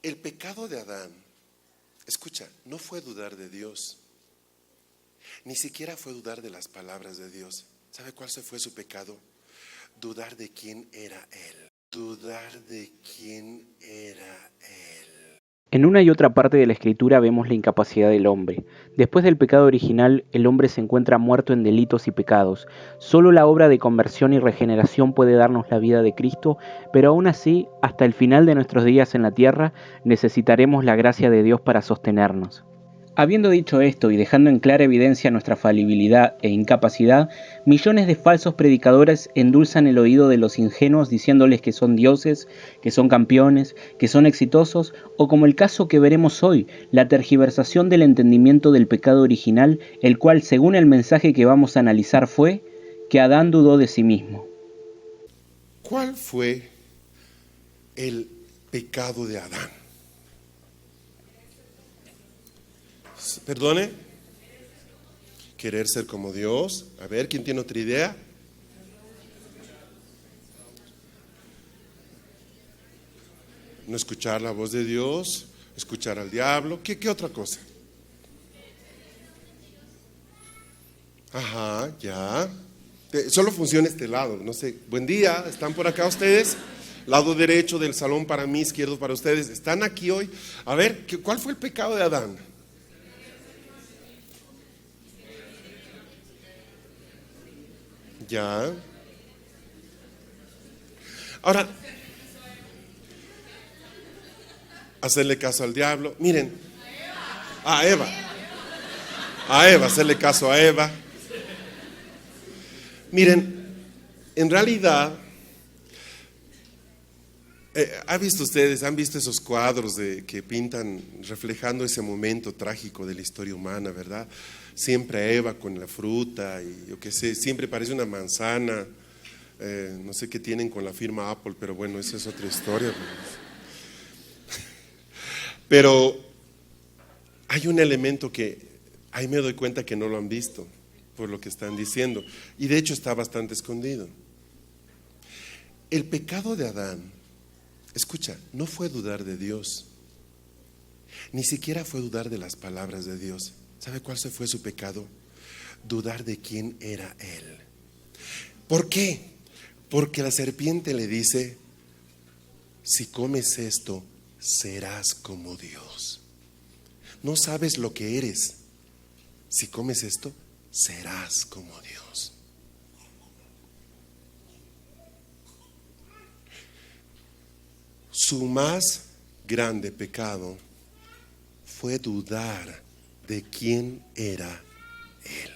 El pecado de Adán, escucha, no fue dudar de Dios, ni siquiera fue dudar de las palabras de Dios. ¿Sabe cuál fue su pecado? Dudar de quién era Él. Dudar de quién era Él. En una y otra parte de la Escritura vemos la incapacidad del hombre. Después del pecado original, el hombre se encuentra muerto en delitos y pecados. Solo la obra de conversión y regeneración puede darnos la vida de Cristo, pero aún así, hasta el final de nuestros días en la tierra, necesitaremos la gracia de Dios para sostenernos. Habiendo dicho esto y dejando en clara evidencia nuestra falibilidad e incapacidad, millones de falsos predicadores endulzan el oído de los ingenuos diciéndoles que son dioses, que son campeones, que son exitosos, o como el caso que veremos hoy, la tergiversación del entendimiento del pecado original, el cual, según el mensaje que vamos a analizar, fue que Adán dudó de sí mismo. ¿Cuál fue el pecado de Adán? Perdone. Querer ser como Dios. A ver, ¿quién tiene otra idea? No escuchar la voz de Dios, escuchar al diablo. ¿Qué otra cosa? Ajá, ya. Solo funciona este lado, no sé. Buen día, ¿están por acá ustedes? Lado derecho del salón para mí, izquierdo para ustedes. ¿Están aquí hoy? A ver, ¿cuál fue el pecado de Adán? Ya. Ahora, hacerle caso al diablo. Miren, a Eva, hacerle caso a Eva. Miren, en realidad, ¿han visto esos cuadros que pintan reflejando ese momento trágico de la historia humana, verdad? Siempre a Eva con la fruta y yo qué sé, siempre parece una manzana, no sé qué tienen con la firma Apple, pero bueno, esa es otra historia. Pero hay un elemento que ahí me doy cuenta que no lo han visto por lo que están diciendo, y de hecho está bastante escondido. El pecado de Adán, escucha, no fue dudar de Dios, ni siquiera fue dudar de las palabras de Dios. ¿Sabe cuál fue su pecado? Dudar de quién era Él. ¿Por qué? Porque la serpiente le dice, si comes esto, serás como Dios. No sabes lo que eres. Si comes esto, serás como Dios. Su más grande pecado fue dudar de quién era Él.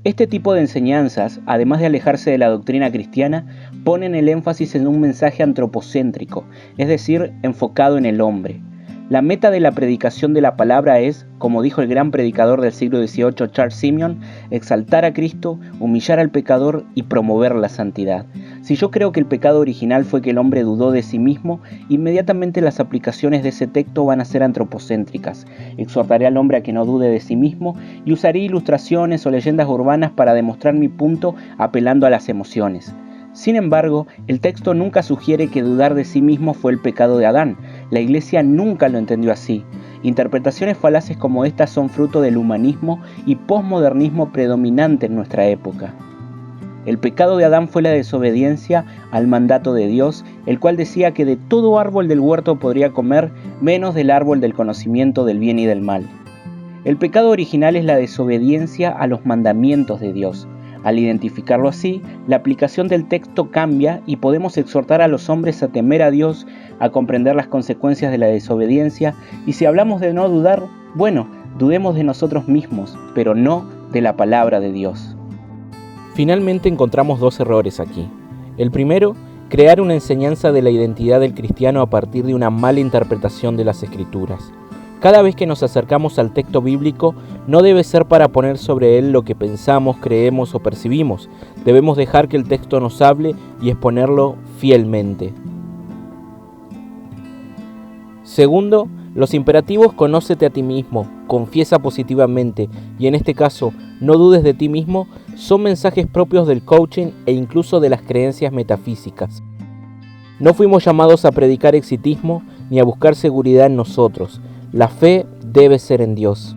Este tipo de enseñanzas, además de alejarse de la doctrina cristiana, ponen el énfasis en un mensaje antropocéntrico, es decir, enfocado en el hombre. La meta de la predicación de la palabra es, como dijo el gran predicador del siglo XVIII Charles Simeon, exaltar a Cristo, humillar al pecador y promover la santidad. Si yo creo que el pecado original fue que el hombre dudó de sí mismo, inmediatamente las aplicaciones de ese texto van a ser antropocéntricas. Exhortaré al hombre a que no dude de sí mismo y usaré ilustraciones o leyendas urbanas para demostrar mi punto apelando a las emociones. Sin embargo, el texto nunca sugiere que dudar de sí mismo fue el pecado de Adán. La Iglesia nunca lo entendió así. Interpretaciones falaces como estas son fruto del humanismo y posmodernismo predominante en nuestra época. El pecado de Adán fue la desobediencia al mandato de Dios, el cual decía que de todo árbol del huerto podría comer, menos del árbol del conocimiento del bien y del mal. El pecado original es la desobediencia a los mandamientos de Dios. Al identificarlo así, la aplicación del texto cambia y podemos exhortar a los hombres a temer a Dios, a comprender las consecuencias de la desobediencia, y si hablamos de no dudar, bueno, dudemos de nosotros mismos, pero no de la palabra de Dios. Finalmente encontramos dos errores aquí. El primero, crear una enseñanza de la identidad del cristiano a partir de una mala interpretación de las Escrituras. Cada vez que nos acercamos al texto bíblico, no debe ser para poner sobre él lo que pensamos, creemos o percibimos. Debemos dejar que el texto nos hable y exponerlo fielmente. Segundo, los imperativos conócete a ti mismo, confiesa positivamente y en este caso no dudes de ti mismo son mensajes propios del coaching e incluso de las creencias metafísicas. No fuimos llamados a predicar exitismo ni a buscar seguridad en nosotros. La fe debe ser en Dios.